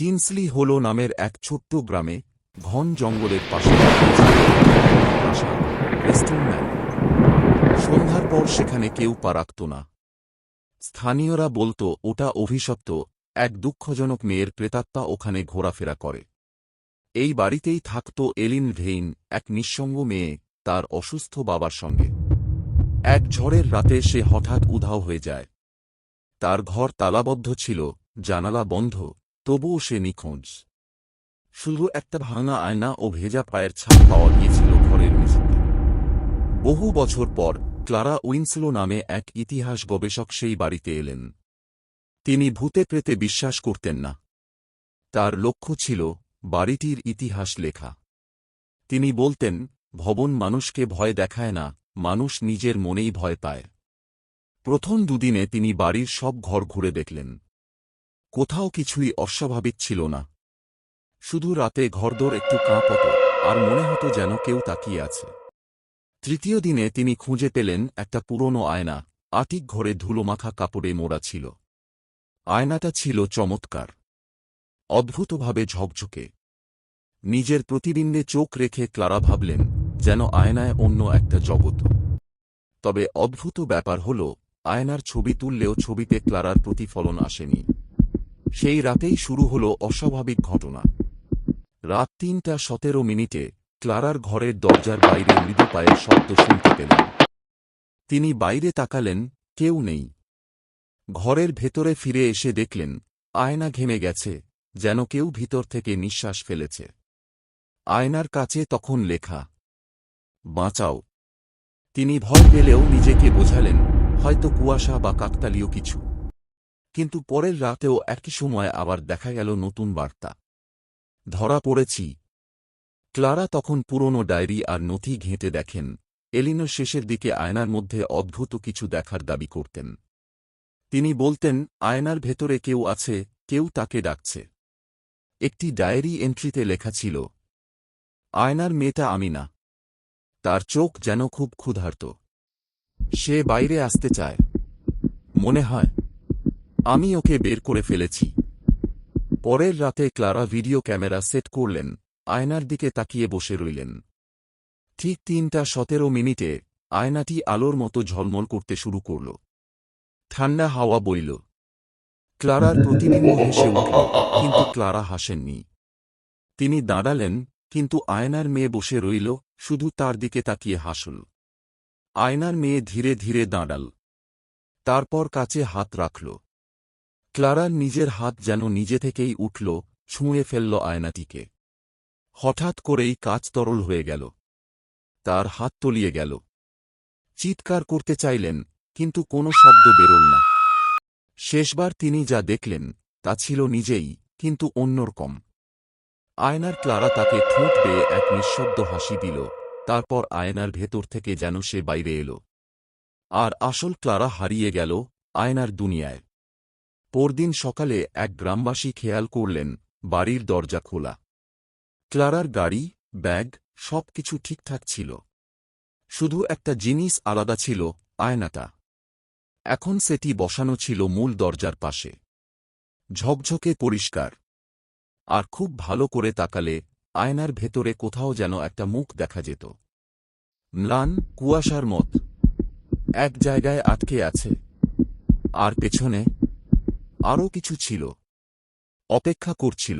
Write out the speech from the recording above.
টিনসলি হল নামের এক ছোট্ট গ্রামে, ঘন জঙ্গলের পাশে রেস্টুরেন্ট। সন্ধ্যার পর সেখানে কেউ পা রাখত না। স্থানীয়রা বলতো ওটা অভিশপ্ত, এক দুঃখজনক মেয়ের প্রেতাত্মা ওখানে ঘোরাফেরা করে। এই বাড়িতেই থাকত এলিন ভেইন, এক নিঃসঙ্গ মেয়ে, তার অসুস্থ বাবার সঙ্গে। এক ঝড়ের রাতে সে হঠাৎ উধাও হয়ে যায়। তার ঘর তালাবদ্ধ ছিল, জানালা বন্ধ, তবুও সে নিখোঁজ। শুধু একটা ভাঙা আয়না ও ভেজা পায়ের ছাপ পাওয়া গিয়েছিল ঘরের মেঝেতে। বহু বছর পর ক্লারা উইন্সলো নামে এক ইতিহাস গবেষক সেই বাড়িতে এলেন। তিনি ভূতে প্রেতে বিশ্বাস করতেন না। তার লক্ষ্য ছিল বাড়িটির ইতিহাস লেখা। তিনি বলতেন, ভবন মানুষকে ভয় দেখায় না, মানুষ নিজের মনেই ভয় পায়। প্রথম দুদিনে তিনি বাড়ির সব ঘর ঘুরে দেখলেন। কোথাও কিছুই অস্বাভাবিক ছিল না। শুধু রাতে ঘরদোর একটু কাঁপত, আর মনে হতো যেন কেউ তাকিয়ে আছে। তৃতীয় দিনে তিনি খুঁজে পেলেন একটা পুরনো আয়না, আটিক ঘরে ধুলোমাখা কাপড়ে মোড়া ছিল। আয়নাটা ছিল চমৎকার, অদ্ভুতভাবে ঝকঝকে। নিজের প্রতিবিম্বে চোখ রেখে ক্লারা ভাবলেন, যেন আয়নায় অন্য একটা জগৎ। তবে অদ্ভুত ব্যাপার হল, আয়নার ছবি তুললেও ছবিতে ক্লারার প্রতিফলন আসেনি। সেই রাতেই শুরু হল অস্বাভাবিক ঘটনা। রাত ৩:১৭ ক্লারার ঘরের দরজার বাইরে মৃদু পায়ের শব্দ শুনতে পেলেন। তিনি বাইরে তাকালেন, কেউ নেই। ঘরের ভেতরে ফিরে এসে দেখলেন, আয়না ঘেমে গেছে, যেন কেউ ভিতর থেকে নিঃশ্বাস ফেলেছে। আয়নার কাছে তখন লেখা, বাঁচাও। তিনি ভয় পেলেও নিজেকে বোঝালেন, হয়তো কুয়াশা বা কাকতালীয় কিছু। কিন্তু পরের রাতেও একই সময় আবার দেখা গেল নতুন বার্তা, ধরা পড়েছি। ক্লারা তখন পুরনো ডায়েরি আর নথি ঘেঁটে দেখেন, এলিনো শেষের দিকে আয়নার মধ্যে অদ্ভুত কিছু দেখার দাবি করতেন। তিনি বলতেন, আয়নার ভেতরে কেউ আছে, কেউ তাকে ডাকছে। একটি ডায়েরি এন্ট্রিতে লেখা ছিল, আয়নার মেয়েটা আমি না। তার চোখ যেন খুব ক্ষুধার্ত। সে বাইরে আসতে চায়। মনে হয় আমি ওকে বের করে ফেলেছি। পরের রাতে ক্লারা ভিডিও ক্যামেরা সেট করলেন, আয়নার দিকে তাকিয়ে বসে রইলেন। ঠিক ৩:১৭ আয়নাটি আলোর মতো ঝলমল করতে শুরু করল। ঠান্ডা হাওয়া বইল। ক্লারার প্রতিবিম্ব হেসে উঠল, কিন্তু ক্লারা হাসেননি। তিনি দাঁড়ালেন, কিন্তু আয়নার মেয়ে বসে রইল, শুধু তার দিকে তাকিয়ে হাসল। আয়নার মেয়ে ধীরে ধীরে দাঁড়াল। তারপর কাছে হাত রাখল। ক্লারার নিজের হাত যেন নিজে থেকেই উঠল, ছুঁয়ে ফেলল আয়নাটিকে। হঠাৎ করেই কাঁচ তরল হয়ে গেল। তার হাত তলিয়ে গেল। চিৎকার করতে চাইলেন, কিন্তু কোনো শব্দ বেরোল না। শেষবার তিনি যা দেখলেন, তা ছিল নিজেই, কিন্তু অন্যরকম। আয়নার ক্লারা তাকে ঠোঁট বেয়ে এক নিঃশব্দ হাসি দিল, তারপর আয়নার ভেতর থেকে যেন সে বাইরে এল। আর আসল ক্লারা হারিয়ে গেল আয়নার দুনিয়ায়। পরদিন সকালে এক গ্রামবাসী খেয়াল করলেন, বাড়ির দরজা খোলা। ক্লারার গাড়ি, ব্যাগ, সবকিছু ঠিকঠাক ছিল। শুধু একটা জিনিস আলাদা ছিল, আয়নাটা। এখন সেটি বসানো ছিল মূল দরজার পাশে। ঝকঝকে পরিষ্কার। আর খুব ভালো করে তাকালে আয়নার ভেতরে কোথাও যেন একটা মুখ দেখা যেত। ম্লান, কুয়াশার মত। এক জায়গায় আটকে আছে। আর পেছনে আরও কিছু ছিল। অপেক্ষা করছিল।